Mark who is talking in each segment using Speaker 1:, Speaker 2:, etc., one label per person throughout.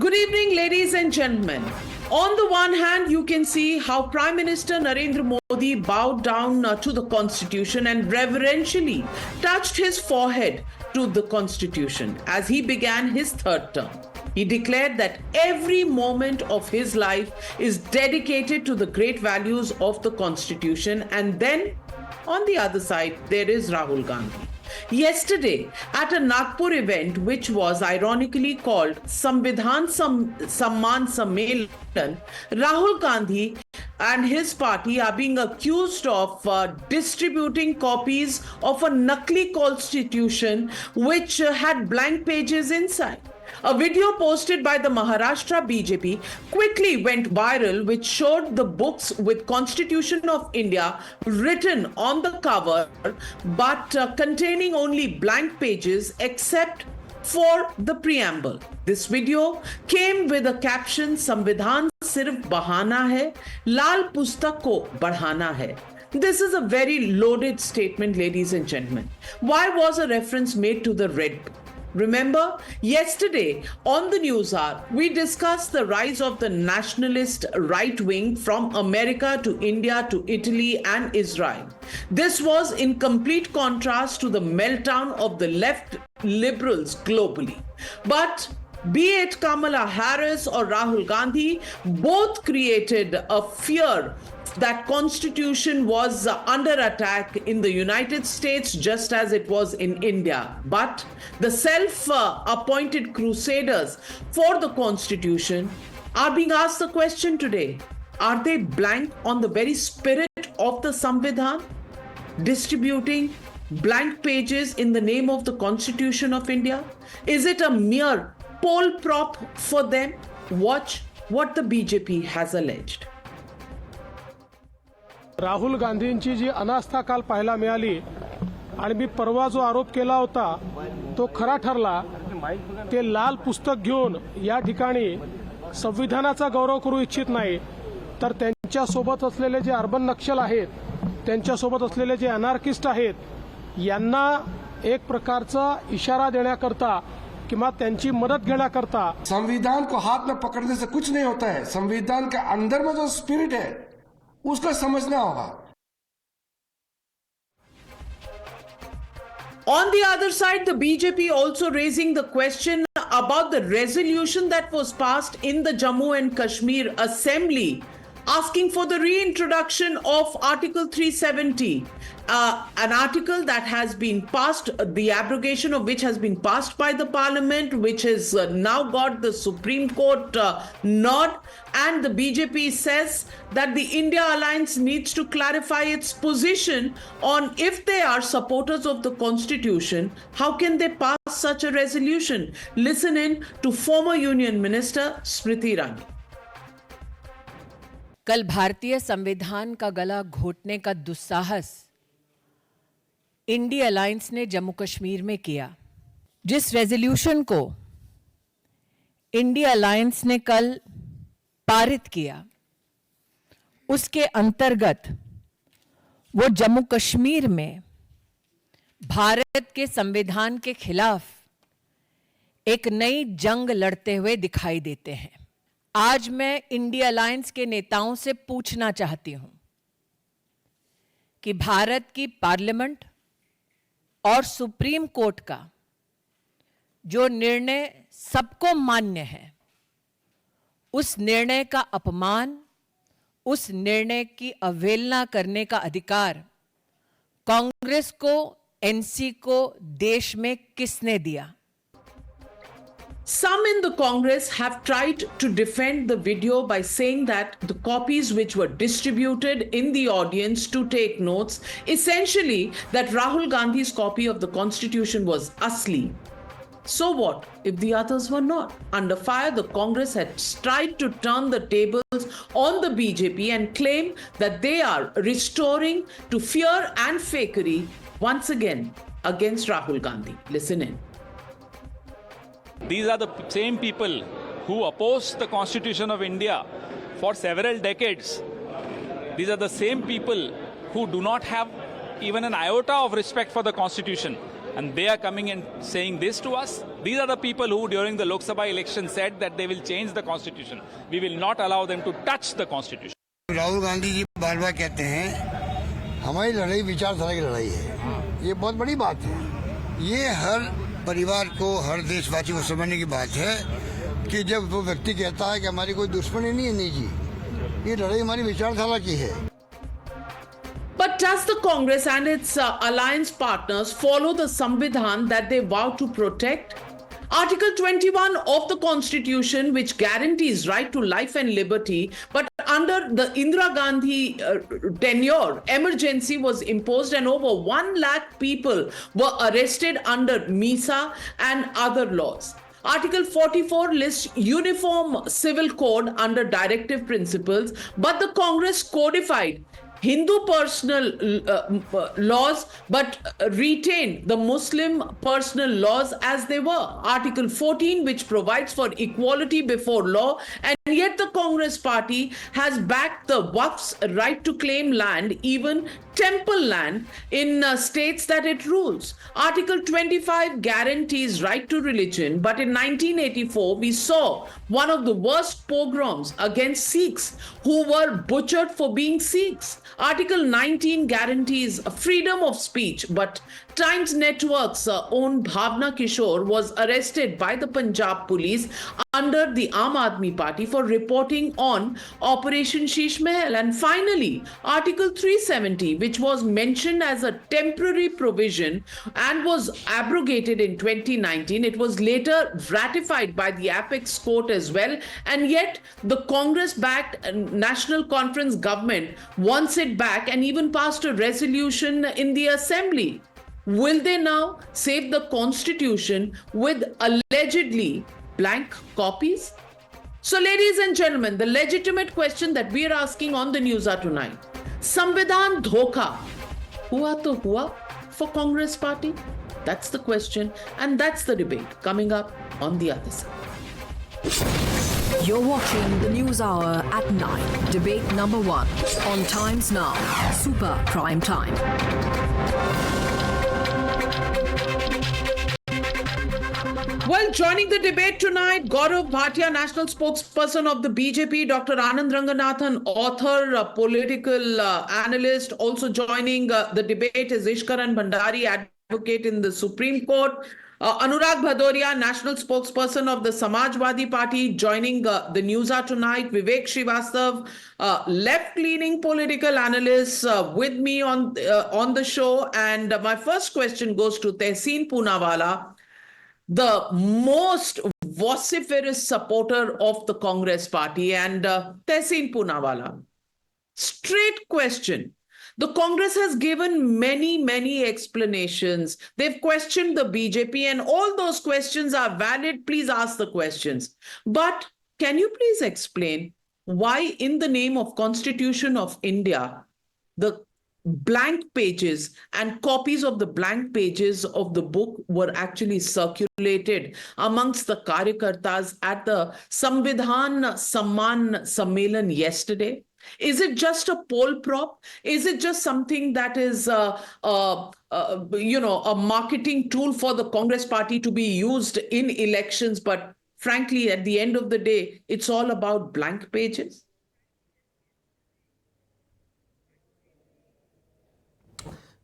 Speaker 1: Good evening, ladies and gentlemen. On the one hand, you can see how Prime Minister Narendra Modi bowed down to the Constitution and reverentially touched his forehead to the Constitution as he began his third term. He declared that every moment of his life is dedicated to the great values of the Constitution. And then, on the other side, there is Rahul Gandhi. Yesterday, at a Nagpur event which was ironically called Samvidhan Samman Sammelan, Rahul Gandhi and his party are being accused of distributing copies of a Nakli constitution which had blank pages inside. A video posted by the Maharashtra BJP quickly went viral, which showed the books with Constitution of India written on the cover but containing only blank pages except for the preamble. This video came with a caption, Samvidhan sirf bahana hai, lal pustak ko बढ़ाना hai. This is a very loaded statement, ladies and gentlemen. Why was a reference made to the red book? Remember, yesterday on the Newshour, we discussed the rise of the nationalist right wing from America to India to Italy and Israel. This was in complete contrast to the meltdown of the left liberals globally. But be it Kamala Harris or Rahul Gandhi, both created a fear that Constitution was under attack in the United States just as it was in India. But the self-appointed crusaders for the Constitution are being asked the question today, are they blank on the very spirit of the Samvidhan, distributing blank pages in the name of the Constitution of India? Is it a mere poll prop for them? Watch what the BJP has alleged.
Speaker 2: Rahul गांधींची जी अनास्था काल पाहायला मिळाली आणि मी परवा जो आरोप केला होता तो खरा ठरला. ते लाल पुस्तक घेऊन या ठिकाणी संविधानाचा गौरव करू इच्छित नाही तर त्यांच्या सोबत असलेले जे अर्बन नक्षल आहेत, त्यांच्या सोबत असलेले जे अनार्किस्ट आहेत, यांना एक प्रकारचा इशारा देण्याकरता किंवा त्यांची मदत घेण्याकरता.
Speaker 3: संविधान को हाथ में पकड़ने से कुछ नहीं होता है. संविधान के अंदर में जो स्पिरिट है उसको समझना होगा.
Speaker 1: On the other side, the BJP also raising the question about the resolution that was passed in the Jammu and Kashmir Assembly asking for the reintroduction of Article 370, an article that has been passed, the abrogation of which has been passed by the parliament, which has now got the Supreme Court nod. And the BJP says that the India Alliance needs to clarify its position on if they are supporters of the Constitution, how can they pass such a resolution? Listen in to former Union Minister Smriti Irani.
Speaker 4: कल भारतीय संविधान का गला घोटने का दुस्साहस India alliance ने जम्मू कश्मीर में किया. जिस रेजोल्यूशन को इंडिया अलायंस ने कल पारित किया, उसके अंतर्गत वो जम्मू कश्मीर में भारत के संविधान के खिलाफ एक नई जंग लड़ते हुए दिखाई देते हैं. आज मैं इंडिया अलायंस के नेताओं से पूछना चाहती हूं कि भारत की पार्लियामेंट और सुप्रीम कोर्ट का जो निर्णय सबको मान्य है, उस निर्णय का अपमान, उस निर्णय की अवहेलना करने का अधिकार कांग्रेस को, एनसी को देश में किसने दिया?
Speaker 1: Some in the Congress have tried to defend the video by saying that the copies which were distributed in the audience to take notes, essentially that Rahul Gandhi's copy of the Constitution was asli. So what if the others were not? Under fire, the Congress had tried to turn the tables on the BJP and claim that they are restoring to fear and fakery once again against Rahul Gandhi. Listen in.
Speaker 5: These are the same people who opposed the Constitution of India for several decades. These are the same people who do not have even an iota of respect for the Constitution. And they are coming and saying this to us. These are the people who during the Lok Sabha election said that they will change the constitution. We will not allow them to touch the constitution.
Speaker 6: Rahul Gandhi ji बार बार कहते हैं हमारी लड़ाई विचारधारा की लड़ाई है। ये बहुत बड़ी बात है। ये हर परिवार को, हर देशवासी को समझने की बात है कि जब वो व्यक्ति कहता है कि हमारी कोई दुश्मनी नहीं है, नहीं जी, ये लड़ाई हमारी विचारधारा की है।
Speaker 1: But does the Congress and its alliance partners follow the Samvidhan that they vow to protect? Article 21 of the Constitution, which guarantees right to life and liberty, but under the Indira Gandhi tenure, emergency was imposed and over 1 lakh people were arrested under MISA and other laws. Article 44 lists uniform civil code under directive principles, but the Congress codified Hindu personal laws but retained the Muslim personal laws as they were. Article 14, which provides for equality before law, and yet the Congress party has backed the Waqf's right to claim land, even temple land, in states that it rules. Article 25 guarantees right to religion, but in 1984 we saw one of the worst pogroms against Sikhs who were butchered for being Sikhs. Article 19 guarantees freedom of speech, but Times Network's own Bhavna Kishore was arrested by the Punjab police under the Aam Aadmi Party for reporting on Operation Sheesh Mahal. And finally, Article 370, which was mentioned as a temporary provision and was abrogated in 2019, it was later ratified by the Apex Court as well. And yet, the Congress-backed National Conference government wants it back and even passed a resolution in the Assembly. Will they now save the Constitution with allegedly blank copies? So, ladies and gentlemen, the legitimate question that we are asking on the Newshour tonight: Samvidhan Dhokha, Hua Toh Hua for Congress Party? That's the question, and that's the debate coming up on the other side.
Speaker 7: You're watching the News Hour at 9, debate number 1 on Times Now, Super Prime Time.
Speaker 1: Well, joining the debate tonight, Gaurav Bhatia, national spokesperson of the BJP, Dr. Anand Ranganathan, author, political analyst. Also joining the debate is Ishkaran Bhandari, advocate in the Supreme Court. Anurag Bhadoria, national spokesperson of the Samajwadi Party, joining the Newshour tonight. Vivek Srivastav, left-leaning political analyst, with me on the show. And my first question goes to Tehseen Poonawalla, the most vociferous supporter of the Congress party. And Tehseen Poonawalla, straight question. The Congress has given many explanations. They've questioned the BJP, and all those questions are valid. Please ask the questions. But can you please explain why, in the name of Constitution of India, the blank pages and copies of the blank pages of the book were actually circulated amongst the Karyakartas at the Samvidhan Samman Sammelan yesterday? Is it just a poll prop? Is it just something that is, a marketing tool for the Congress party to be used in elections? But frankly, at the end of the day, it's all about blank pages.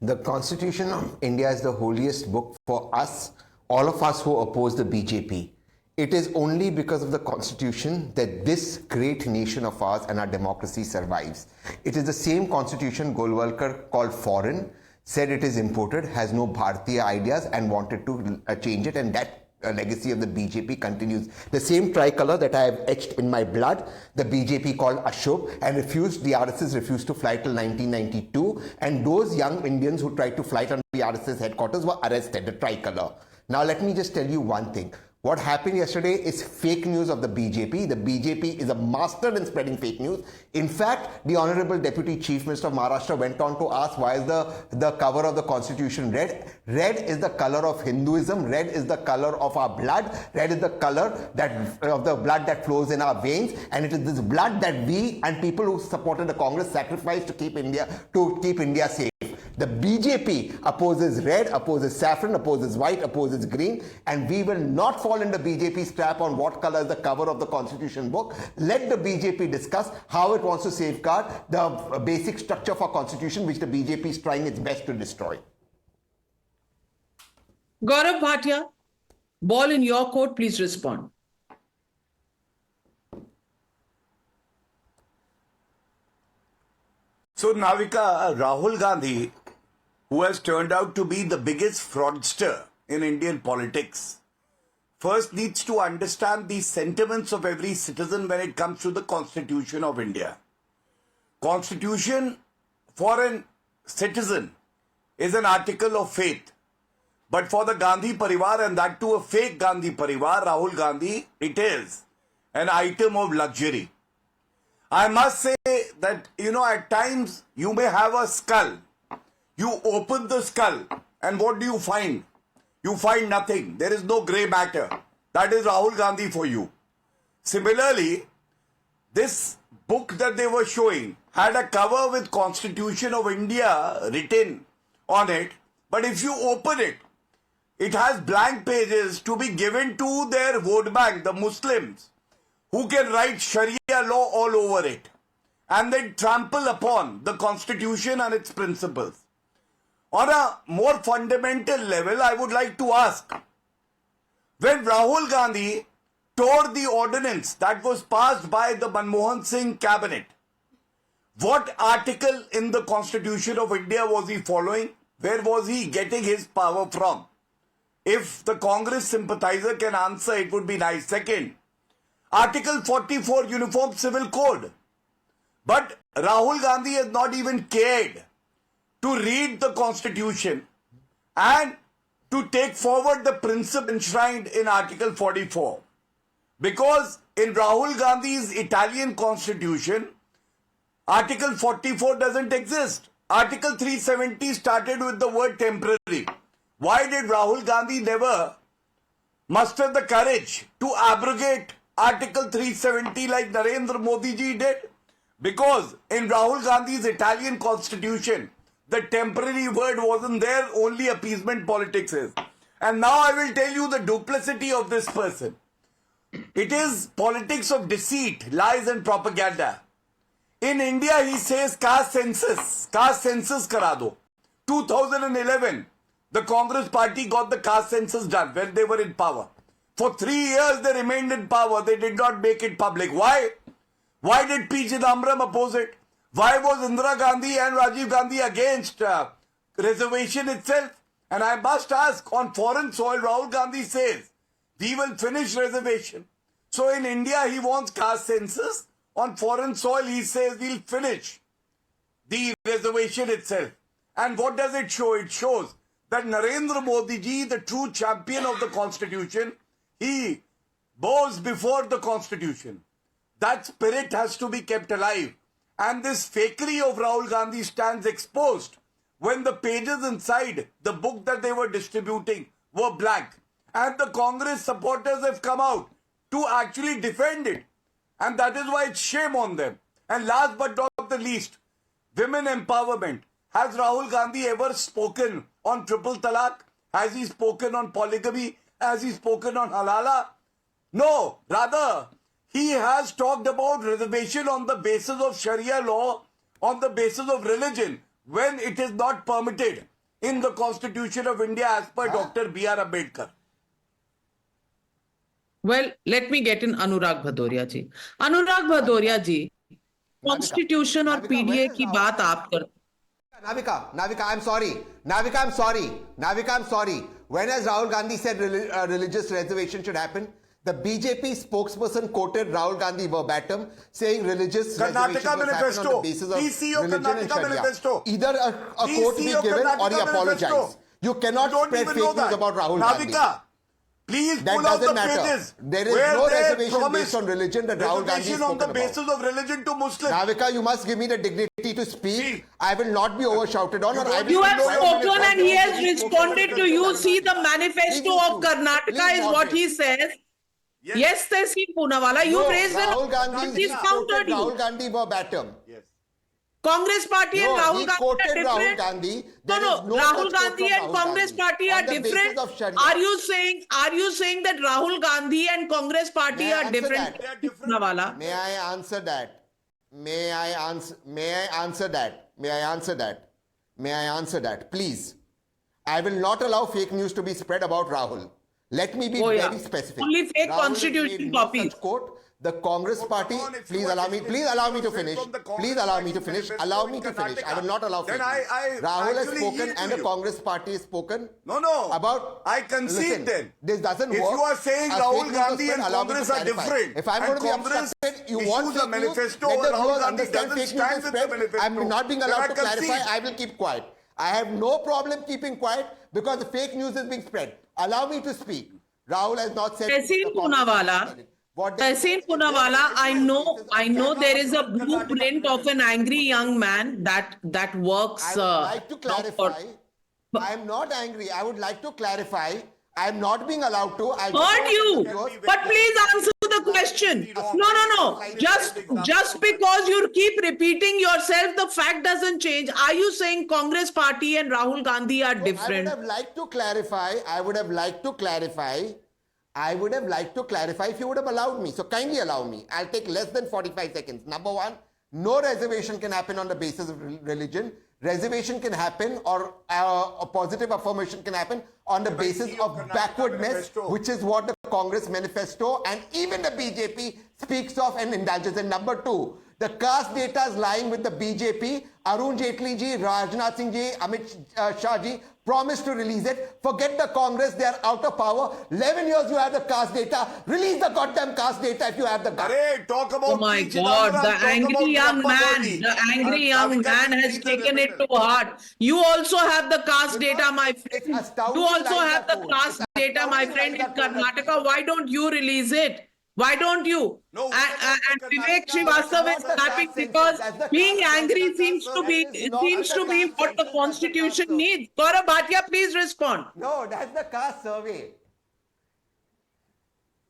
Speaker 8: The Constitution of India is the holiest book for us, all of us who oppose the BJP. It is only because of the Constitution that this great nation of ours and our democracy survives. It is the same Constitution Golwalkar called foreign, said it is imported, has no Bharatiya ideas and wanted to change it, and that legacy of the BJP continues. The same tricolor that I have etched in my blood, the BJP called Ashok, and the RSS refused to fly till 1992, and those young Indians who tried to fly on the RSS headquarters were arrested, the tricolor. Now let me just tell you one thing. What happened yesterday is fake news of the BJP. The BJP is a master in spreading fake news. In fact, the Honorable Deputy Chief Minister of Maharashtra went on to ask, why is the cover of the Constitution red? Red is the color of Hinduism. Red is the color of our blood. Red is the color of the blood that flows in our veins. And it is this blood that we and people who supported the Congress sacrificed to keep India safe. The BJP opposes red, opposes saffron, opposes white, opposes green, and we will not fall into BJP's trap on what color is the cover of the constitution book. Let the BJP discuss how it wants to safeguard the basic structure of our constitution, which the BJP is trying its best to destroy.
Speaker 1: Gaurav Bhatia, ball in your court, please respond.
Speaker 9: So Navika, Rahul Gandhi, who has turned out to be the biggest fraudster in Indian politics, first needs to understand the sentiments of every citizen when it comes to the Constitution of India. Constitution for a citizen is an article of faith. But for the Gandhi Parivar, and that too a fake Gandhi Parivar, Rahul Gandhi, it is an item of luxury. I must say that, at times you may have a skull. You open the skull and what do you find? You find nothing. There is no grey matter. That is Rahul Gandhi for you. Similarly, this book that they were showing had a cover with Constitution of India written on it. But if you open it, it has blank pages to be given to their vote bank, the Muslims, who can write Sharia law all over it and then trample upon the Constitution and its principles. On a more fundamental level, I would like to ask, when Rahul Gandhi tore the ordinance that was passed by the Manmohan Singh cabinet, what article in the Constitution of India was he following? Where was he getting his power from? If the Congress sympathizer can answer, it would be nice. Second, Article 44 Uniform Civil Code. But Rahul Gandhi has not even cared to read the Constitution and to take forward the principle enshrined in Article 44. Because in Rahul Gandhi's Italian Constitution, Article 44 doesn't exist. Article 370 started with the word temporary. Why did Rahul Gandhi never muster the courage to abrogate Article 370 like Narendra Modi ji did? Because in Rahul Gandhi's Italian Constitution, the temporary word wasn't there, only appeasement politics is. And now I will tell you the duplicity of this person. It is politics of deceit, lies and propaganda. In India, he says caste census kara do. 2011, the Congress party got the caste census done when they were in power. For 3 years, they remained in power. They did not make it public. Why? Why did P. Chidambaram oppose it? Why was Indira Gandhi and Rajiv Gandhi against reservation itself? And I must ask, on foreign soil, Rahul Gandhi says, we will finish reservation. So in India, he wants caste census. On foreign soil, he says we'll finish the reservation itself. And what does it show? It shows that Narendra Modi ji, the true champion of the Constitution, he bows before the Constitution. That spirit has to be kept alive. And this fakery of Rahul Gandhi stands exposed when the pages inside the book that they were distributing were blank. And the Congress supporters have come out to actually defend it. And that is why it's shame on them. And last but not the least, women empowerment. Has Rahul Gandhi ever spoken on triple talaq? Has he spoken on polygamy? Has he spoken on halala? No, rather, he has talked about reservation on the basis of Sharia law, on the basis of religion, when it is not permitted in the Constitution of India as per Dr. B.R. Ambedkar.
Speaker 1: Well, let me get in Anurag Bhadoria ji. Anurag Bhadoria ji, Constitution और PDA की बात आप करते.
Speaker 8: Navika, I'm sorry. Navika, I'm sorry. When has Rahul Gandhi said religious reservation should happen? The BJP spokesperson quoted Rahul Gandhi verbatim saying religious reservation must happen on the basis of religion and Sharia. Either a quote be given or he apologized. You cannot spread fake news about Rahul Gandhi.
Speaker 9: Please
Speaker 8: that
Speaker 9: pull out the
Speaker 8: matter.
Speaker 9: pages.
Speaker 8: There is no reservation based on religion that Rahul Gandhi is
Speaker 9: on the basis of religion to Muslims.
Speaker 8: Navika, you must give me the dignity to speak. I will not be overshouted on.
Speaker 1: You have spoken and he has responded to you. See, the manifesto of Karnataka is what he says. Yes, Tehseen Poonawala, you raised
Speaker 8: Rahul Gandhi
Speaker 1: he's countered you.
Speaker 8: Rahul Gandhi verbatim.
Speaker 9: Yes.
Speaker 1: Congress party and
Speaker 8: No,
Speaker 1: Rahul
Speaker 8: he
Speaker 1: Gandhi
Speaker 8: quoted
Speaker 1: are
Speaker 8: Rahul
Speaker 1: different.
Speaker 8: Gandhi.
Speaker 1: No,
Speaker 8: There
Speaker 1: no,
Speaker 8: is no
Speaker 1: Rahul
Speaker 8: such quote
Speaker 1: Gandhi
Speaker 8: from
Speaker 1: and
Speaker 8: Rahul
Speaker 1: Congress
Speaker 8: Gandhi
Speaker 1: party are
Speaker 8: on the basis
Speaker 1: different.
Speaker 8: of Sharia.
Speaker 1: Are you saying that Rahul Gandhi and Congress party
Speaker 8: May I
Speaker 1: are
Speaker 8: answer
Speaker 1: different?
Speaker 8: that?
Speaker 9: They are different.
Speaker 1: Poonawalla.
Speaker 8: May I answer that? May I answer that? Please. I will not allow fake news to be spread about Rahul. Let me be
Speaker 1: Oh, yeah.
Speaker 8: very specific.
Speaker 1: Only fake
Speaker 8: Rahul has
Speaker 1: constitution
Speaker 8: made no
Speaker 1: copies.
Speaker 8: such quote. The Congress party,
Speaker 9: Come on, if
Speaker 8: please
Speaker 9: you are
Speaker 8: allow me to
Speaker 9: from
Speaker 8: finish.
Speaker 9: the Congress
Speaker 8: Please allow me to
Speaker 9: party
Speaker 8: finish.
Speaker 9: manifesto
Speaker 8: Allow
Speaker 9: in
Speaker 8: me to finish.
Speaker 9: Karnataka.
Speaker 8: I will not allow
Speaker 9: Then
Speaker 8: fake news.
Speaker 9: I
Speaker 8: Rahul has
Speaker 9: actually
Speaker 8: spoken
Speaker 9: yield to
Speaker 8: and the
Speaker 9: you.
Speaker 8: Congress party has spoken.
Speaker 9: No.
Speaker 8: About
Speaker 9: I concede
Speaker 8: listen,
Speaker 9: then.
Speaker 8: This doesn't
Speaker 9: If
Speaker 8: work.
Speaker 9: you are saying
Speaker 8: A fake
Speaker 9: Rahul
Speaker 8: news
Speaker 9: Gandhi
Speaker 8: was
Speaker 9: and
Speaker 8: spread, allow me to
Speaker 9: Congress are
Speaker 8: clarify.
Speaker 9: different,
Speaker 8: If I'm
Speaker 9: and
Speaker 8: going to be
Speaker 9: Congress
Speaker 8: obstructed, you want
Speaker 9: issues a
Speaker 8: fake news,
Speaker 9: manifesto,
Speaker 8: let the
Speaker 9: Rahul
Speaker 8: viewers
Speaker 9: Gandhi
Speaker 8: understand
Speaker 9: doesn't
Speaker 8: fake news
Speaker 9: stand
Speaker 8: is
Speaker 9: with the
Speaker 8: spread.
Speaker 9: manifesto.
Speaker 8: I'm not being
Speaker 9: Then
Speaker 8: allowed
Speaker 9: I
Speaker 8: to clarify.
Speaker 9: concede.
Speaker 8: I will keep quiet. I have no problem keeping quiet because the fake news is being spread. Allow me to speak. Rahul has not said.
Speaker 1: Tehseen Poonawalla, Tehseen Poonawalla, I know there is a blueprint of an angry young man that works.
Speaker 8: I would like to
Speaker 1: now for-
Speaker 8: clarify. I am not angry. I would like to clarify. I am not being allowed to. I
Speaker 1: Heard you, but please answer the question. No. Just because you keep repeating yourself, the fact doesn't change. Are you saying Congress party and Rahul Gandhi are
Speaker 8: I would
Speaker 1: different?
Speaker 8: have liked to clarify. I would have liked to clarify if you would have allowed me. So kindly allow me. I'll take less than 45 seconds. Number one, no reservation can happen on the basis of religion. Reservation can happen or a positive affirmation can happen on the basis of backwardness, which is what the Congress manifesto and even the BJP speaks of and indulges in. Number two, the caste data is lying with the BJP. Arun Jaitley ji, Rajnath Singh ji, Amit Shah ji promised to release it. Forget the Congress, they are out of power. 11 years you have the caste data. Release the goddamn caste data if you have the guts.
Speaker 9: Arey, talk about
Speaker 1: Oh my
Speaker 9: P.
Speaker 1: God,
Speaker 9: Chidambaram,
Speaker 1: the
Speaker 9: talk
Speaker 1: angry
Speaker 9: about
Speaker 1: young man,
Speaker 9: Modi.
Speaker 1: the angry young
Speaker 9: Navika
Speaker 1: man
Speaker 9: Kumar
Speaker 1: has
Speaker 9: is a
Speaker 1: taken it to
Speaker 9: rebuttal.
Speaker 1: heart. You also have the caste
Speaker 8: Because
Speaker 1: data, my
Speaker 8: it's
Speaker 1: friend.
Speaker 8: astounding
Speaker 1: You also
Speaker 8: lies
Speaker 1: have
Speaker 8: are
Speaker 1: the
Speaker 8: told.
Speaker 1: caste
Speaker 8: It's
Speaker 1: data, my
Speaker 8: astounding
Speaker 1: friend, in
Speaker 8: lies are told.
Speaker 1: Karnataka. Why don't you release it? Why don't you?
Speaker 9: No,
Speaker 1: And Vivek
Speaker 9: Karnataka
Speaker 1: Srivastava
Speaker 8: is
Speaker 1: is
Speaker 8: not the
Speaker 1: happy
Speaker 8: caste
Speaker 1: because
Speaker 8: census. That's the
Speaker 1: being
Speaker 8: caste
Speaker 1: angry
Speaker 8: census.
Speaker 1: seems to be
Speaker 8: That is not the
Speaker 1: what the
Speaker 8: caste census, that's the
Speaker 1: constitution
Speaker 8: caste
Speaker 1: needs. Gaurav Bhatia, please respond.
Speaker 8: No, that's the caste survey.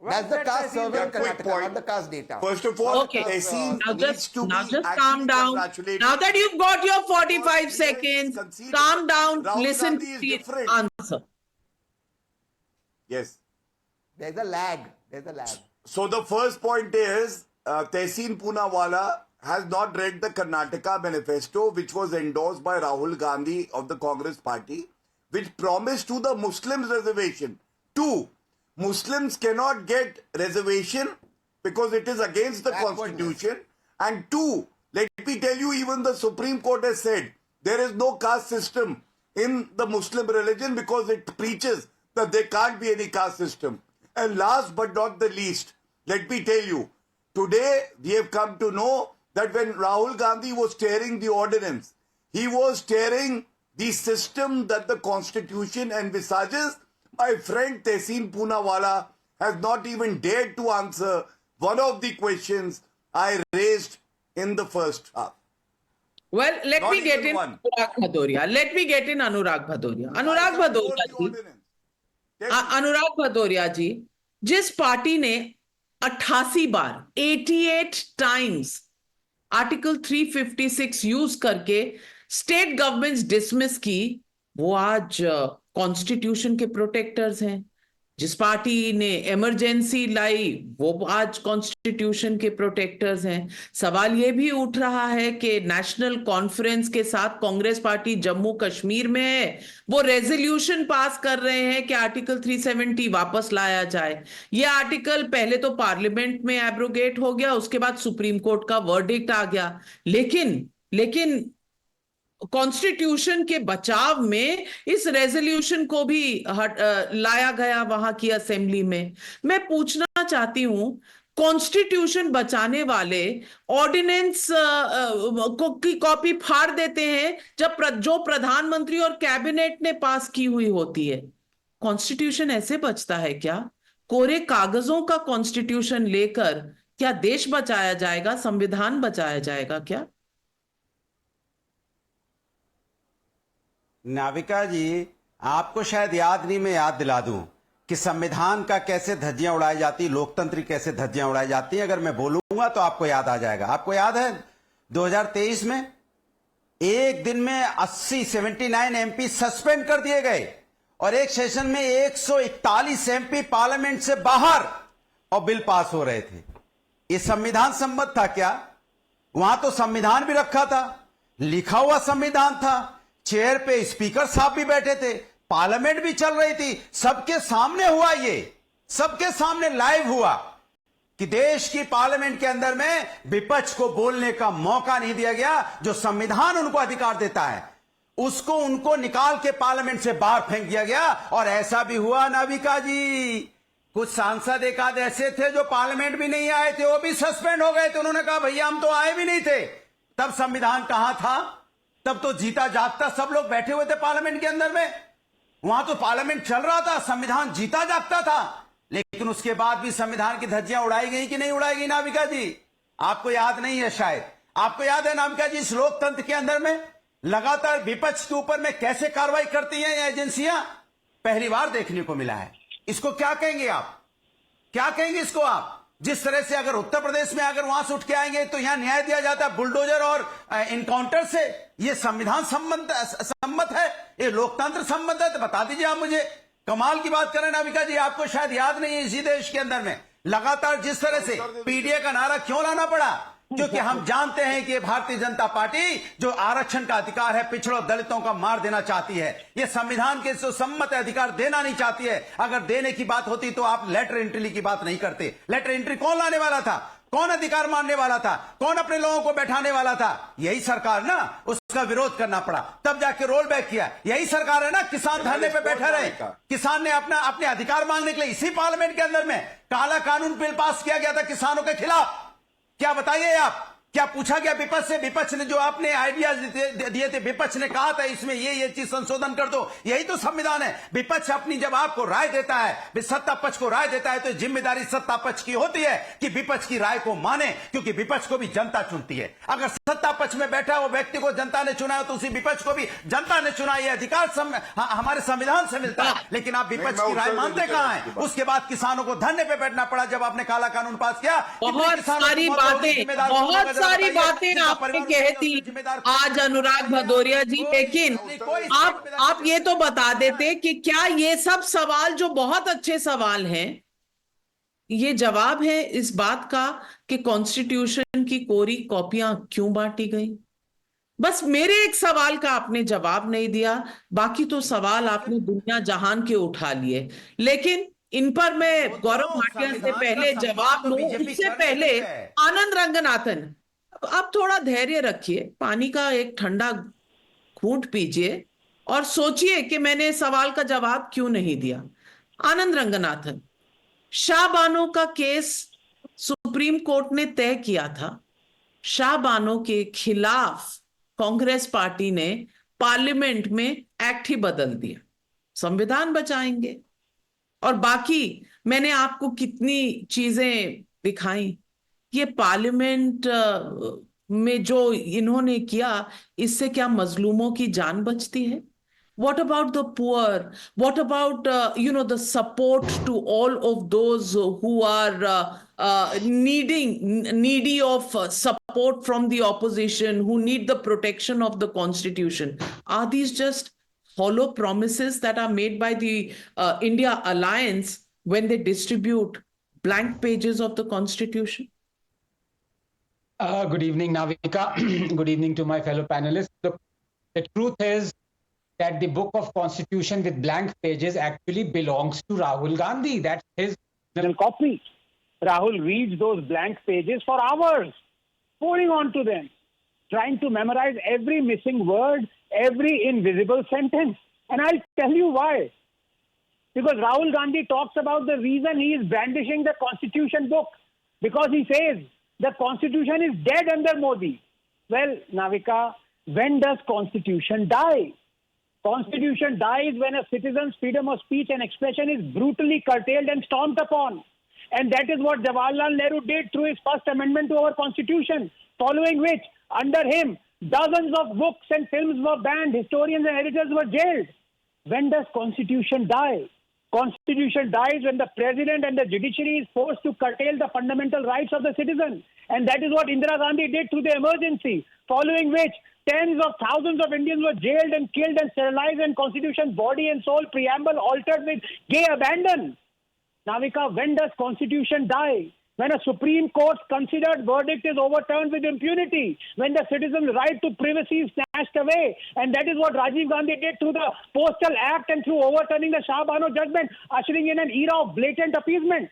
Speaker 8: That's the caste survey in
Speaker 9: Yeah, quick
Speaker 8: Karnataka,
Speaker 9: point.
Speaker 8: not the caste data.
Speaker 9: First of all,
Speaker 1: Okay.
Speaker 9: Tehseen
Speaker 1: Now
Speaker 9: needs to
Speaker 1: just
Speaker 9: be
Speaker 1: calm
Speaker 9: actually
Speaker 1: down.
Speaker 9: congratulated.
Speaker 1: Now that you've got your 45
Speaker 9: Because he has
Speaker 1: seconds,
Speaker 9: conceded.
Speaker 1: calm down,
Speaker 9: Rahul
Speaker 1: listen
Speaker 9: Gandhi
Speaker 1: to
Speaker 9: is
Speaker 1: the
Speaker 9: different.
Speaker 1: answer.
Speaker 9: Yes.
Speaker 8: There's a lag.
Speaker 9: So the first point is Tehseen Poonawalla has not read the Karnataka manifesto, which was endorsed by Rahul Gandhi of the Congress party, which promised to the Muslims reservation. 2, Muslims cannot get reservation because it is against the constitution. And 2, let me tell you, even the Supreme Court has said there is no caste system in the Muslim religion because it preaches that there can't be any caste system. And last but not the least, let me tell you, today we have come to know that when Rahul Gandhi was tearing the ordinance, he was tearing the system that the constitution envisages. My friend Tehseen Poonawalla has not even dared to answer one of the questions I raised in the first half.
Speaker 1: Well, let
Speaker 9: Not
Speaker 1: me get
Speaker 9: even
Speaker 1: in
Speaker 9: one.
Speaker 1: Anurag Bhadoria. Anurag Bhadoria ji. अनुराग भदौरिया जी, जिस party ने 88 बार 88 times article 356 use करके state governments dismiss की, वो आज constitution के protectors हैं. जिस party ने इमरजेंसी लाई, वो आज कॉन्स्टिट्यूशन के प्रोटेक्टर्स हैं. सवाल ये भी उठ रहा है कि नेशनल कॉन्फ्रेंस के साथ कांग्रेस पार्टी जम्मू कश्मीर में है, वो रेजोल्यूशन पास कर रहे हैं कि आर्टिकल 370 वापस लाया जाए. ये आर्टिकल पहले तो पार्लियामेंट में एब्रोगेट हो गया, उसके बाद सुप्रीम कोर्ट का वर्डिक्ट आ गया. लेकिन कॉन्स्टिट्यूशन के बचाव में इस रेजोल्यूशन को भी लाया गया वहां की असेंबली में. मैं पूछना चाहती हूं, कॉन्स्टिट्यूशन बचाने वाले ऑर्डिनेंस की कॉपी फाड़ देते हैं जो प्रधानमंत्री और कैबिनेट ने पास की हुई होती है. कॉन्स्टिट्यूशन ऐसे बचता है क्या? कोरे कागजों का कॉन्स्टिट्यूशन लेकर क्या देश बचाया जाएगा, संविधान बचाया जाएगा क्या?
Speaker 10: नाविका जी, आपको शायद याद नहीं, मैं याद दिला दूं कि संविधान का कैसे धज्जियां उड़ाई जाती, लोकतंत्र की कैसे धज्जियां उड़ाई जाती हैं. अगर मैं बोलूंगा तो आपको याद आ जाएगा. आपको याद है 2023 में एक दिन में 79 एमपी सस्पेंड कर दिए गए और एक सेशन में 141 एमपी पार्लियामेंट से बाहर और बिल पास हो रहे थे। ये संविधान सम्मत था क्या? वहां तो संविधान भी रखा था, लिखा हुआ संविधान था, चेयर पे स्पीकर साहब भी बैठे थे, पार्लियामेंट भी चल रही थी, सबके सामने हुआ, ये सबके सामने लाइव हुआ कि देश की पार्लियामेंट के अंदर में विपक्ष को बोलने का मौका नहीं दिया गया। जो संविधान उनको अधिकार देता है उसको उनको निकाल के पार्लियामेंट से बाहर फेंक दिया गया। और ऐसा भी हुआ नाविका जी, कुछ सांसद एक आध ऐसे थे जो पार्लियामेंट भी नहीं आए थे, वो भी सस्पेंड हो गए थे। उन्होंने कहा भैया हम तो आए भी नहीं थे। तब संविधान कहां था? तब तो जीता जागता सब लोग बैठे हुए थे पार्लियामेंट के अंदर में, वहां तो पार्लियामेंट चल रहा था, संविधान जीता जागता था। लेकिन उसके बाद भी संविधान की धज्जियां उड़ाई गई कि नहीं उड़ाई गई नाविका जी? आपको याद नहीं है शायद। आपको याद है नाविका जी, इस लोकतंत्र के अंदर में लगातार विपक्ष के ऊपर में कैसे कार्रवाई करती हैं ये एजेंसियां, पहली बार देखने को मिला है। इसको क्या कहेंगे आप? क्या कहेंगे इसको आप? जिस तरह से अगर उत्तर प्रदेश में अगर वहां से उठ के आएंगे तो यहां न्याय दिया जाता है बुलडोजर और इनकाउंटर से, ये संविधान सम्मत है? ये लोकतंत्र सम्मत है? तो बता दीजिए आप मुझे। कमाल की बात करें नाविका जी, आपको शायद याद नहीं है इसी देश के अंदर में लगातार जिस तरह से पीडीए का नारा क्यों लाना पड़ा? क्योंकि हम जानते हैं कि भारतीय जनता पार्टी जो आरक्षण का अधिकार है पिछड़ों दलितों का मार देना चाहती है। ये संविधान के जो सम्मत अधिकार देना नहीं चाहती है। अगर देने की बात होती तो आप लेटर एंट्री की बात नहीं करते। लेटर एंट्री कौन लाने वाला था? कौन अधिकार मानने वाला था? कौन अपने लोगों को बैठाने वाला था? यही सरकार ना, उसका विरोध करना पड़ा, तब जाके रोल बैक किया। यही सरकार है ना, किसान धरने पे बैठे रहे, किसान ने अपने अधिकार मांगने के लिए इसी पार्लियामेंट के अंदर में काला कानून बिल पास किया गया था किसानों के खिलाफ। क्या बताइए आप, क्या पूछा गया विपक्ष से? विपक्ष ने जो आपने आइडियाज दिए थे, विपक्ष ने कहा था इसमें ये चीज संशोधन कर दो। यही तो संविधान है। विपक्ष अपनी जब आपको राय देता है, सत्ता पक्ष को राय देता है, तो जिम्मेदारी सत्ता पक्ष की होती है कि विपक्ष की राय को माने, क्योंकि विपक्ष को भी जनता चुनती है। अगर सत्ता पक्ष में बैठा वो व्यक्ति को जनता ने चुना है तो उसी विपक्ष को भी जनता ने चुना। ये अधिकार हमारे संविधान से मिलता है। लेकिन आप विपक्ष की राय मानते कहां है? उसके बाद किसानों को धरने पे बैठना पड़ा जब आपने काला कानून पास किया।
Speaker 1: बहुत सारी बातें आपने कह दी आज अनुराग भदौरिया जी, लेकिन आप ये तो बता देते कि क्या ये सब सवाल जो बहुत अच्छे सवाल हैं, ये जवाब है इस बात का कि कॉन्स्टिट्यूशन की कोरी कॉपियां क्यों बांटी गई? बस मेरे एक सवाल का आपने जवाब नहीं दिया, बाकी तो सवाल आपने दुनिया जहान के उठा लिए। लेकिन इन पर मैं गौरव भाटिया से पहले जवाब लूं, उससे पहले आनंद रंगनाथन, आप थोड़ा धैर्य रखिए, पानी का एक ठंडा घूंट पीजिए और सोचिए कि मैंने सवाल का जवाब क्यों नहीं दिया। आनंद रंगनाथन, शाह बानो का केस सुप्रीम कोर्ट ने तय किया था। शाह बानो के खिलाफ कांग्रेस पार्टी ने पार्लियामेंट में एक्ट ही बदल दिया, संविधान बचाएंगे। और बाकी मैंने आपको कितनी चीजें दिखाई। ये पार्लियामेंट में जो इन्होंने किया, इससे क्या मजलूमों की जान बचती है? What about the poor? What about the support to all of those who are needy of support from the opposition, who need the protection of the constitution? Are these just hollow promises that are made by the India Alliance when they distribute blank pages of the constitution?
Speaker 11: Good evening, Navika. Good evening to my fellow panelists. Look, the truth is that the book of constitution with blank pages actually belongs to Rahul Gandhi. That's his
Speaker 12: copy. Rahul reads those blank pages for hours, pouring onto them, trying to memorize every missing word, every invisible sentence. And I'll tell you why. Because Rahul Gandhi talks about the reason he is brandishing the constitution book. Because he says the constitution is dead under Modi. Well, Navika, when does constitution die? Constitution dies when a citizen's freedom of speech and expression is brutally curtailed and stomped upon. And that is what Jawaharlal Nehru did through his first amendment to our constitution, following which, under him, dozens of books and films were banned, historians and editors were jailed. When does constitution die? Constitution dies when the president and the judiciary is forced to curtail the fundamental rights of the citizen. And that is what Indira Gandhi did through the emergency, following which tens of thousands of Indians were jailed and killed and sterilized, and Constitution body and soul preamble altered with gay abandon. Navika, when does Constitution die? When a Supreme Court's considered verdict is overturned with impunity, when the citizen's right to privacy is snatched away. And that is what Rajiv Gandhi did through the Postal Act and through overturning the Shah Bano judgment, ushering in an era of blatant appeasement.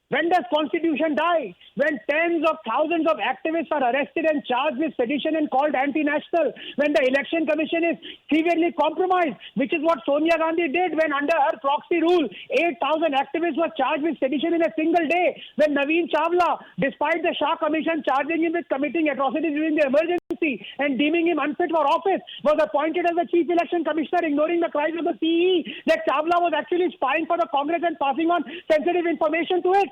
Speaker 12: When does Constitution die? When tens of thousands of activists are arrested and charged with sedition and called anti-national. When the Election Commission is severely compromised, which is what Sonia Gandhi did when under her proxy rule, 8,000 activists were charged with sedition in a single day. When Naveen Chawla, despite the Shah Commission charging him with committing atrocities during the emergency and deeming him unfit for office, was appointed as the Chief Election Commissioner, ignoring the cries of the CEE that Chawla was actually spying for the Congress and passing on sensitive information to it.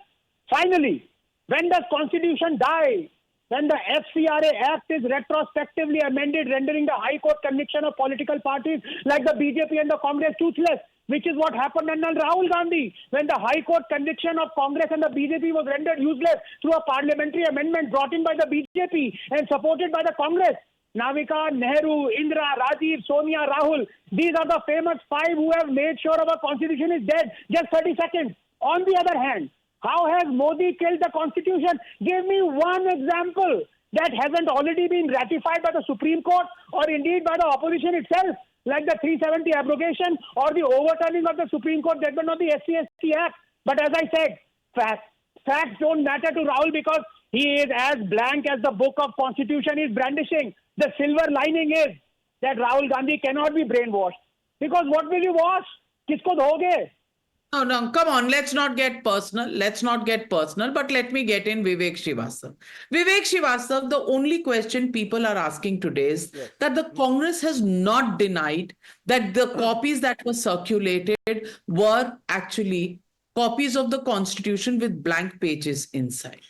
Speaker 12: Finally, when does Constitution die? When the FCRA Act is retrospectively amended, rendering the High Court conviction of political parties like the BJP and the Congress toothless, which is what happened under Rahul Gandhi, when the High Court conviction of Congress and the BJP was rendered useless through a parliamentary amendment brought in by the BJP and supported by the Congress. Navika, Nehru, Indira, Rajiv, Sonia, Rahul, these are the famous five who have made sure our Constitution is dead. Just 30 seconds. On the other hand, how has Modi killed the Constitution? Give me one example that hasn't already been ratified by the Supreme Court or indeed by the opposition itself, like the 370 abrogation or the overturning of the Supreme Court judgment on the SC Act. But as I said, facts don't matter to Rahul because he is as blank as the book of Constitution is brandishing. The silver lining is that Rahul Gandhi cannot be brainwashed. Because what will you wash? Kisko doge?
Speaker 1: No, come on, let's not get personal. But let me get in Vivek Srivastava. Vivek Srivastava, the only question people are asking today is that the Congress has not denied that the copies that were circulated were actually copies of the Constitution with blank pages inside.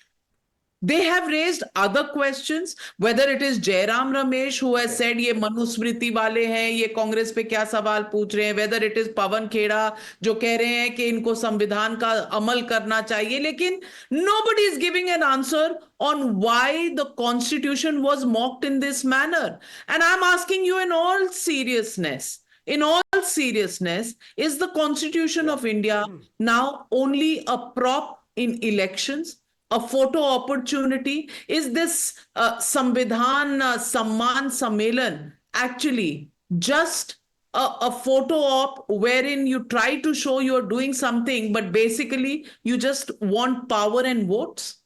Speaker 1: They have raised other questions, whether it is Jairam Ramesh who has said ये मनुस्मृति वाले हैं, ये कांग्रेस पे क्या सवाल पूछ रहे हैं, whether it is Pawan Khera जो कह रहे हैं कि इनको संविधान का अमल करना चाहिए, लेकिन nobody is giving an answer on why the Constitution was mocked in this manner. And I'm asking you in all seriousness, is the Constitution of India now only a prop in elections? A photo opportunity? Is this Samvidhan Samman Sammelan actually just a photo op wherein you try to show you're doing something, but basically you just want power and votes?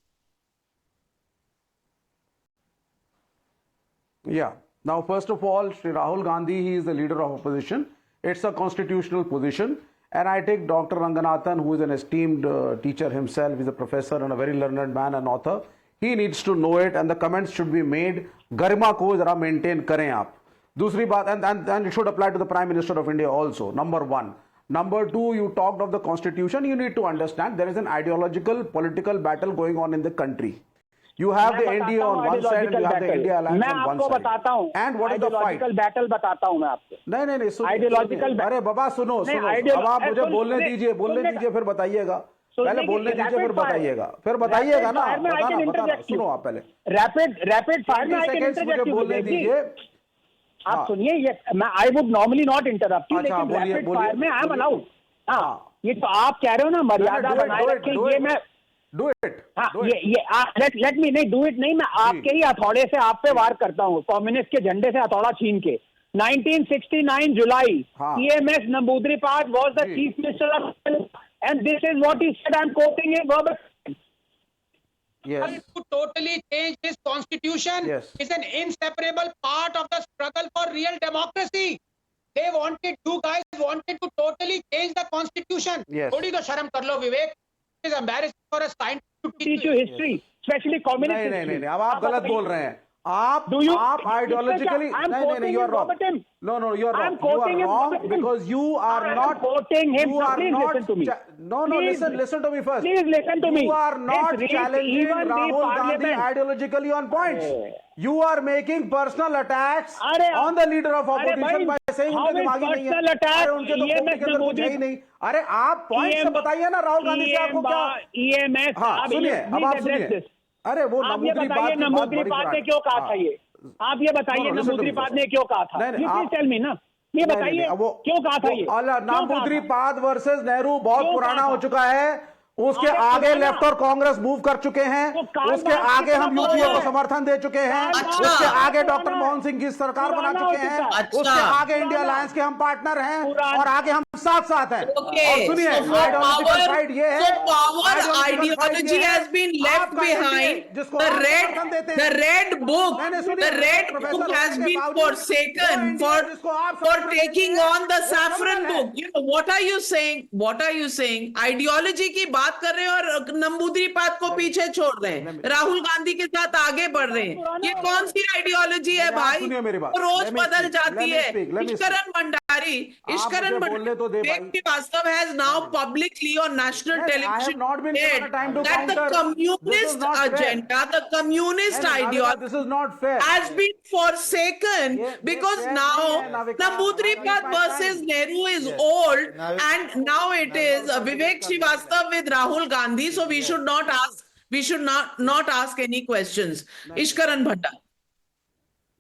Speaker 13: Yeah. Now, first of all, Shri Rahul Gandhi, he is the leader of opposition. It's a constitutional position. And I take Dr. Ranganathan, who is an esteemed teacher himself, he's a professor and a very learned man and author. He needs to know it and the comments should be made. Garima ko zara maintain kare aap. Dusri baat, and it should apply to the Prime Minister of India also, number one. Number two, you talked of the Constitution. You need to understand there is an ideological political battle going on in the country. You have the NDA on one side and you have the India Alliance on one side. And what is the fight?
Speaker 12: Ideological battle बताता हूँ मैं आपको.
Speaker 13: नहीं सुनो.
Speaker 12: Ideological battle.
Speaker 13: अरे बाबा सुनो. अब आप मुझे बोलने दीजिए फिर बताइएगा. पहले बोलने दीजिए फिर बताइएगा ना. बताना. सुनो आप पहले.
Speaker 12: Rapid fire में I can interject you.
Speaker 13: बोलने दीजिए.
Speaker 12: आप सुनिए ये I would normally not interrupt you, लेकिन rapid fire में I am allowed. हाँ. ये तो आप कह रहे हो ना मर्यादा बनाए रखें ये मैं.
Speaker 13: Do it.
Speaker 12: हाँ, let me नहीं do it नहीं, मैं आपके ही हथौड़े से आप पे वार करता हूँ, कम्युनिस्ट के झंडे से हथौड़ा छीन के. 1969 July, EMS Namboodiripad was the chief minister of, and this is what he said. I'm quoting him verbatim.
Speaker 13: Yes.
Speaker 11: To totally change this constitution is an inseparable part of the struggle for real democracy. You guys wanted to totally change the constitution.
Speaker 13: Yes.
Speaker 11: थोड़ी तो शर्म कर लो विवेक. It is embarrassing for a scientist to
Speaker 12: teach you history, especially communist history.
Speaker 13: नहीं, अब आप गलत बोल रहे हैं. आप ideologically,
Speaker 12: नहीं,
Speaker 13: you are wrong. No, you are wrong.
Speaker 12: I'm quoting
Speaker 13: you are wrong
Speaker 12: him
Speaker 13: because you are not
Speaker 12: quoting him.
Speaker 13: You are
Speaker 12: Please
Speaker 13: not
Speaker 12: listen to me.
Speaker 13: Listen to me first.
Speaker 12: Please listen to me.
Speaker 13: You are not
Speaker 12: It's reached
Speaker 13: challenging
Speaker 12: even the
Speaker 13: Rahul Gandhi
Speaker 12: parliament.
Speaker 13: ideologically on points. You are making personal attacks on the leader of opposition by saying
Speaker 12: how
Speaker 13: उनके
Speaker 12: is
Speaker 13: दिमागी नहीं है,
Speaker 12: personal attack?
Speaker 13: अरे उनके तो
Speaker 12: EMS
Speaker 13: के अंदर कुछ है ही नहीं. अरे आप पॉइंट से बताइए ना राहुल गांधी से आपको क्या.
Speaker 12: EMS
Speaker 13: हाँ सुनिए, अब आप सुनिए. अरे वो
Speaker 12: आप ये बताइए नमूद्री पाद ने क्यों कहा था ये. आप ये बताइए नमूद्री पाद ने क्यों कहा था. प्लीज टेल मी ना. ये बताइए क्यों कहा था ये.
Speaker 13: नमूद्री पाद वर्सेस नेहरू बहुत पुराना हो चुका है. उसके आगे लेफ्ट और कांग्रेस मूव कर चुके हैं. उसके आगे हम यूपीए को समर्थन दे चुके हैं. उसके आगे डॉक्टर मनमोहन सिंह की सरकार बना चुके हैं. उसके आगे इंडिया अलायंस के हम पार्टनर हैं और आगे हम साथ हैं. और सुनिए, आइडियोलॉजिकल साइड ये है.
Speaker 1: Power ideology has been left behind. The red book has been forsaken for taking on the saffron book. You know, what are you saying? Ideology की बात कर रहे हैं और नंबूदरी पाद को पीछे छोड़ रहे हैं. राहुल गांधी के साथ आगे बढ़ रहे हैं. ये कौन सी आइडियोलॉजी है भाई? रोज बदल जाती है. ईश्वरन भंडारी वास्तव has now publicly on national television said that the communist agenda, the communist ideology has been forsaken because now Nambudri Pad versus Nehru is old and now it is Vivek Srivastava with Rahul Gandhi, so we should not ask any questions. Ishkaran Bhatta.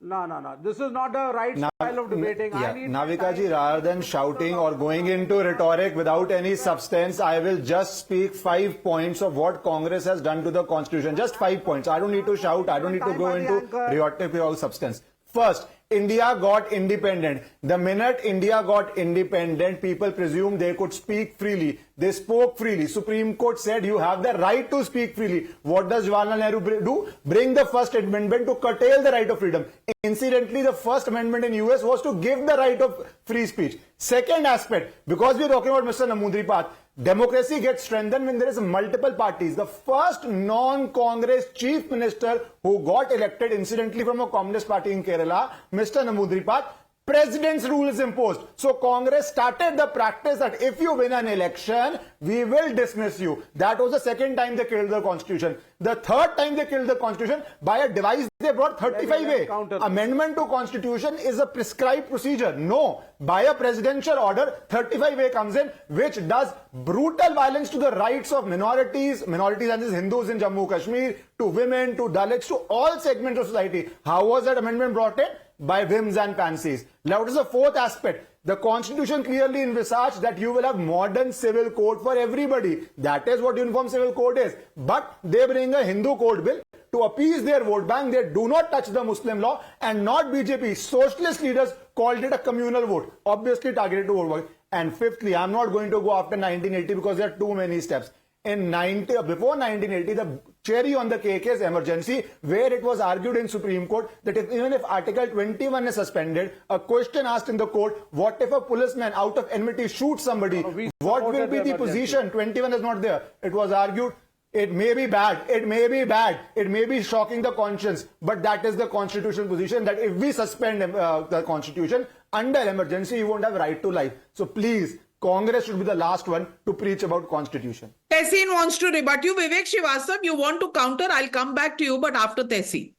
Speaker 13: No. This is not the right style of debating.
Speaker 14: Navika ji, rather than shouting or going into rhetoric without any substance, I will just speak 5 points of what Congress has done to the Constitution. Just 5 points. I don't need to shout. I don't need to go into rhetoric without substance. First, India got independent. The minute India got independent, people presumed they could speak freely. They spoke freely. Supreme Court said you have the right to speak freely. What does Jawaharlal Nehru do? Bring the First Amendment to curtail the right of freedom. Incidentally, the First Amendment in US was to give the right of free speech. Second aspect, because we are talking about Mr. Nambudri Pad, democracy gets strengthened when there is multiple parties. The first non-Congress chief minister who got elected incidentally from a communist party in Kerala, Mr. Nambudri Pad, president's rule is imposed. So Congress started the practice that if you win an election, we will dismiss you. That was the second time they killed the constitution. The third time they killed the constitution by a device they brought 35A. Amendment to constitution is a prescribed procedure. No, by a presidential order, 35A comes in, which does brutal violence to the rights of minorities and these Hindus in Jammu Kashmir, to women, to Dalits, to all segments of society. How was that amendment brought in? By whims and fancies. Now, what is the fourth aspect? The constitution clearly envisaged that you will have modern civil code for everybody. That is what uniform civil code is. But they bring a Hindu code bill to appease their vote bank. They do not touch the Muslim law, and not BJP. Socialist leaders called it a communal vote, obviously targeted to vote bank. And fifthly, I'm not going to go after 1980 because there are too many steps. Before 1980, the cherry on the cake is emergency, where it was argued in Supreme Court that even if Article 21 is suspended, a question asked in the court, what if a policeman out of enmity shoots somebody? What will be the position? 21 is not there. It was argued. It may be bad. It may be shocking the conscience, but that is the constitutional position, that if we suspend the constitution under emergency, you won't have right to life. So please, Congress should be the last one to preach about constitution.
Speaker 1: Tehseen wants to rebut you. Vivek Srivastava, you want to counter? I'll come back to you, but after Tehseen.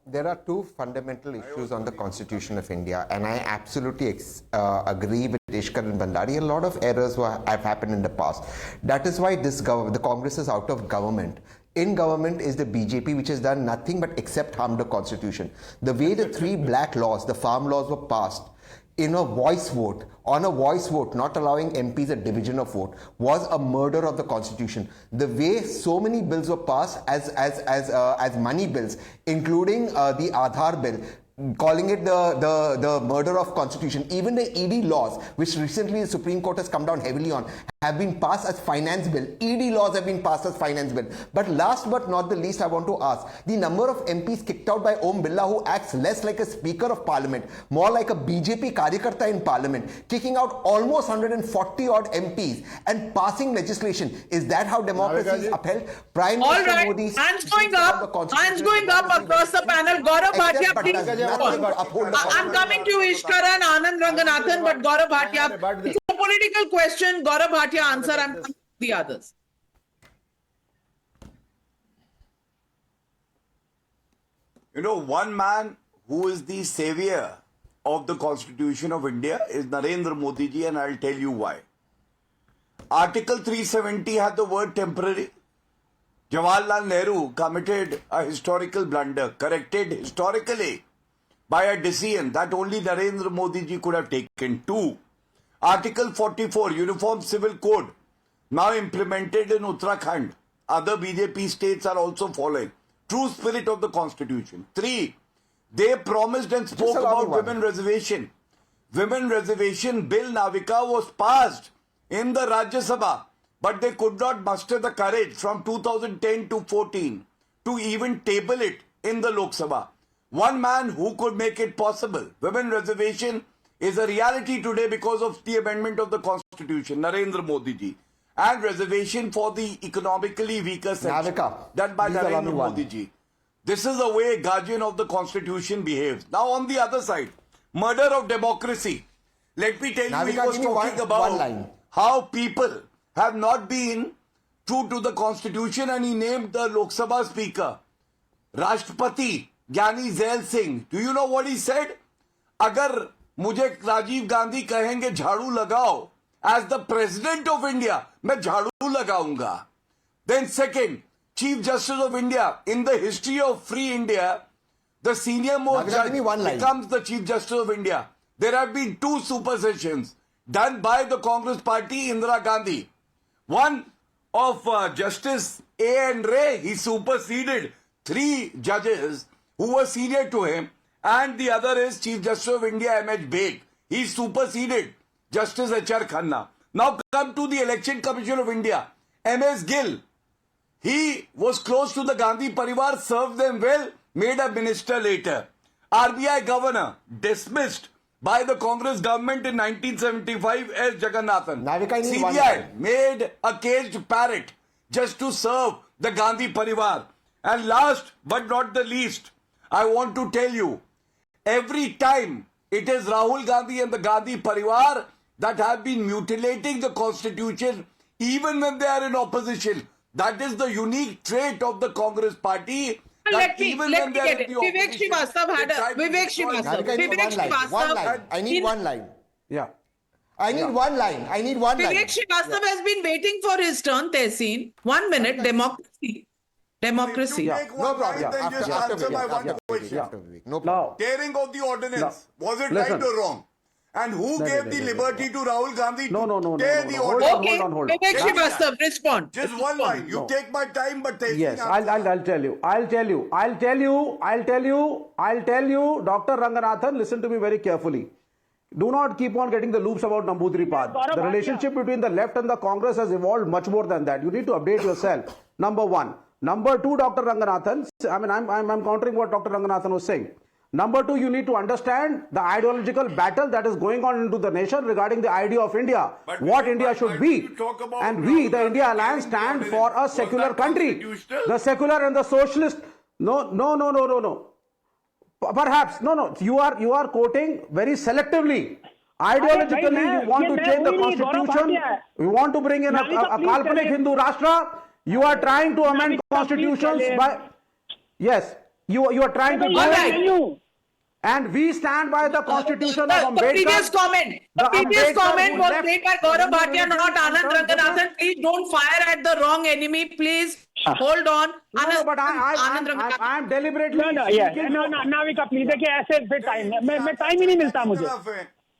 Speaker 8: There are two fundamental issues on the Constitution of India, and I absolutely agree with Ishkaran Bhandari. A lot of errors have happened in the past. That is why the Congress is out of government. In government is the BJP, which has done nothing but except harm the Constitution. The way the 3 black laws, the farm laws, were passed in a voice vote, on a voice vote, not allowing MPs a division of vote, was a murder of the Constitution. The way so many bills were passed as money bills, including the Aadhaar bill, calling it the murder of constitution. Even the ED laws, which recently the Supreme Court has come down heavily on, have been passed as finance bill. ED laws have been passed as finance bill. But last but not the least, I want to ask, the number of MPs kicked out by Om Birla, who acts less like a speaker of parliament, more like a BJP karyakarta in parliament, kicking out almost 140 odd MPs and passing legislation. Is that how democracy is upheld? Prime Minister
Speaker 1: All right,
Speaker 8: Modi,
Speaker 1: hands going up across the panel. Gaurav Bhatia, please. I'm coming to you, Ishkaran, Anand Ranganathan, but Gaurav Bhatia, it's a political question. Gaurav Bhatia answer, I'm coming to the others.
Speaker 9: You know, one man who is the savior of the Constitution of India is Narendra Modi ji, and I'll tell you why. Article 370 had the word temporary. Jawaharlal Nehru committed a historical blunder, corrected historically by a decision that only Narendra Modi ji could have taken. 2. Article 44, Uniform Civil Code, now implemented in Uttarakhand. Other BJP states are also following. True spirit of the Constitution. 3. They promised and spoke about women reservation. Women reservation bill, Navika, was passed in the Rajya Sabha, but they could not muster the courage from 2010 to 14 to even table it in the Lok Sabha. One man who could make it possible. Women reservation is a reality today because of the amendment of the Constitution, Narendra Modi ji. And reservation for the economically weaker section done by Narendra Modi ji. This is the way guardian of the Constitution behaves. Now on the other side, murder of democracy. Let me tell you, he was talking about how people have not been true to the Constitution, and he named the Lok Sabha Speaker, Rashtrapati Gyani Zail Singh. Do you know what he said? Agar mujhe Rajiv Gandhi kahenge jhadu lagao, as the President of India, main jhadu lagaunga. Then second, Chief Justice of India. In the history of free India, the senior most judge becomes the Chief Justice of India. There have been 2 supersessions done by the Congress party, Indira Gandhi. One of Justice A.N. Ray, he superseded 3 judges who were senior to him, and the other is Chief Justice of India, M.H. Beg. He superseded Justice H.R. Khanna. Now come to the Election Commission of India. M.S. Gill, he was close to the Gandhi Parivar, served them well, made a minister later. RBI governor, dismissed by the Congress government in 1975 as Jagannathan. CBI made a caged parrot just to serve the Gandhi Parivar. And last but not the least, I want to tell you, every time it is Rahul Gandhi and the Gandhi Parivar that have been mutilating the Constitution even when they are in opposition. That is the unique trait of the Congress party.
Speaker 1: Let me get it. Vivek Srivastava had a... Vivek Srivastava.
Speaker 8: I need one line. Yeah. I need one line.
Speaker 1: Vivek Srivastava has been waiting for his turn, Tehseen. 1 minute. Democracy. Democracy.
Speaker 9: No problem. Just answer my one question.
Speaker 8: No problem.
Speaker 9: Tearing of the ordinance. Was it right or wrong? And who gave the liberty to Rahul Gandhi to tear the ordinance?
Speaker 1: Hold on. Vivek Srivastava, respond.
Speaker 9: Just one line. You take my time, but take
Speaker 13: Yes, I'll tell you. Dr. Ranganathan, listen to me very carefully. Do not keep on getting the loops about Nambudri Path. The relationship between the left and the Congress has evolved much more than that. You need to update yourself. Number 1. Number 2, Dr. Ranganathan, I'm countering what Dr. Ranganathan was saying. Number 2, you need to understand the ideological battle that is going on into the nation regarding the idea of India, what India should be. And we, the India Alliance, stand for a secular country. The secular and the socialist. No. Perhaps, no. You are quoting very selectively. Ideologically, you want to change the constitution. You want to bring in a Kalpanik Hindu Rashtra. You are trying to amend constitutions by... Yes, you are trying to do it. And we stand by the constitution of Ambedkar.
Speaker 1: The previous comment was made by Gaurav Bhatia, not Anand Ranganathan. Please don't fire at the wrong enemy. Please hold on.
Speaker 13: I am deliberately...
Speaker 12: Navika, please, ऐसे time ही नहीं मिलता मुझे.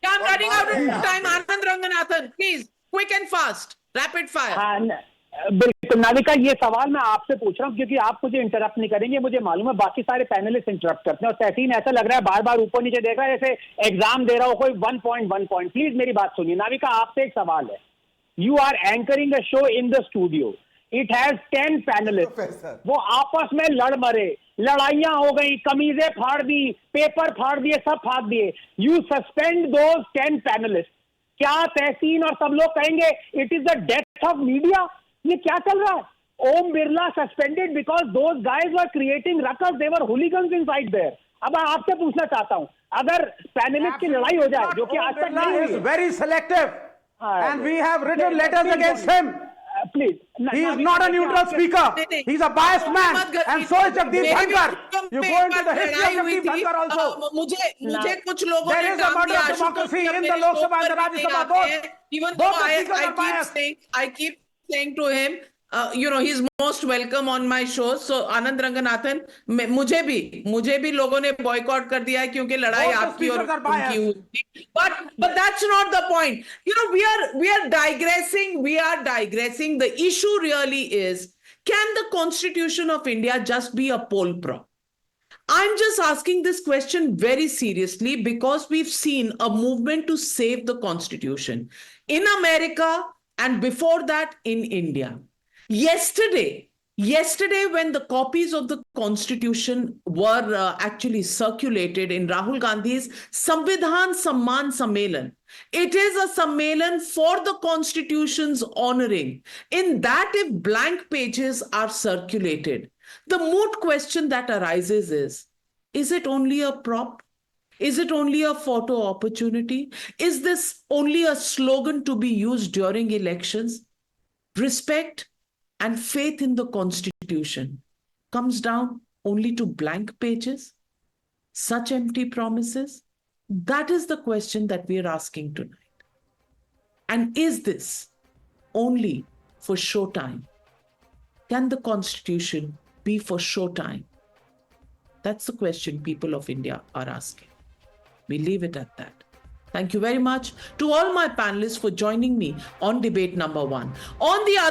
Speaker 1: I'm running out of time. Anand Ranganathan, please, quick and fast, rapid fire.
Speaker 12: बिल्कुल नाविका, ये सवाल मैं आपसे पूछ रहा हूँ क्योंकि आप मुझे इंटरप्ट नहीं करेंगे, मुझे मालूम है बाकी सारे पैनलिस्ट इंटरप्ट करते हैं और तहसीन ऐसा लग रहा है बार बार ऊपर नीचे देख रहा है जैसे एग्जाम दे रहा हो कोई 1 पॉइंट। प्लीज मेरी बात सुनिए नाविका, आपसे एक सवाल है। You are anchoring a show in the studio, it has 10 panelist, वो आपस में लड़ मरे, लड़ाइयां हो गई, कमीजें फाड़ दी, पेपर फाड़ दिए, सब फाड़ दिए, यू सस्पेंड दोज 10 पैनलिस्ट। क्या तहसीन और सब लोग कहेंगे it is the death of media? ये क्या चल रहा है? Om Birla suspended because those guys were creating ruckus, they were hooligans inside there. अब मैं आपसे पूछना चाहता हूं, अगर पैनलिस्ट की लड़ाई हो जाए, जो कि आज तक नहीं हुई,
Speaker 10: very selective and we have written letters against him.
Speaker 12: Please,
Speaker 10: he is not a neutral speaker. He is a biased man, and so is Jagdeep Dhankar. You go into the history of Jagdeep Dhankar also.
Speaker 1: मुझे कुछ लोगों
Speaker 10: there
Speaker 1: ने
Speaker 10: is a murder of democracy in the Lok Sabha and the Rajya Sabha both.
Speaker 1: Even
Speaker 10: both
Speaker 1: though I keep saying to him, he's most welcome on my show. So Anand Ranganathan, मुझे भी लोगों ने boycott कर दिया है क्योंकि लड़ाई आपकी और उनकी हुई। But that's not the point. We are digressing. The issue really is, can the Constitution of India just be a poll prop? I'm just asking this question very seriously because we've seen a movement to save the Constitution in America and before that in India. Yesterday, when the copies of the Constitution were actually circulated in Rahul Gandhi's Samvidhan Samman Sammelan, it is a Sammelan for the Constitution's honoring. In that, if blank pages are circulated, the moot question that arises is it only a prop? Is it only a photo opportunity? Is this only a slogan to be used during elections? Respect and faith in the Constitution comes down only to blank pages? Such empty promises? That is the question that we are asking tonight. And is this only for showtime? Can the Constitution be for showtime? That's the question people of India are asking. We leave it at that. Thank you very much to all my panelists for joining me on debate number 1. On the other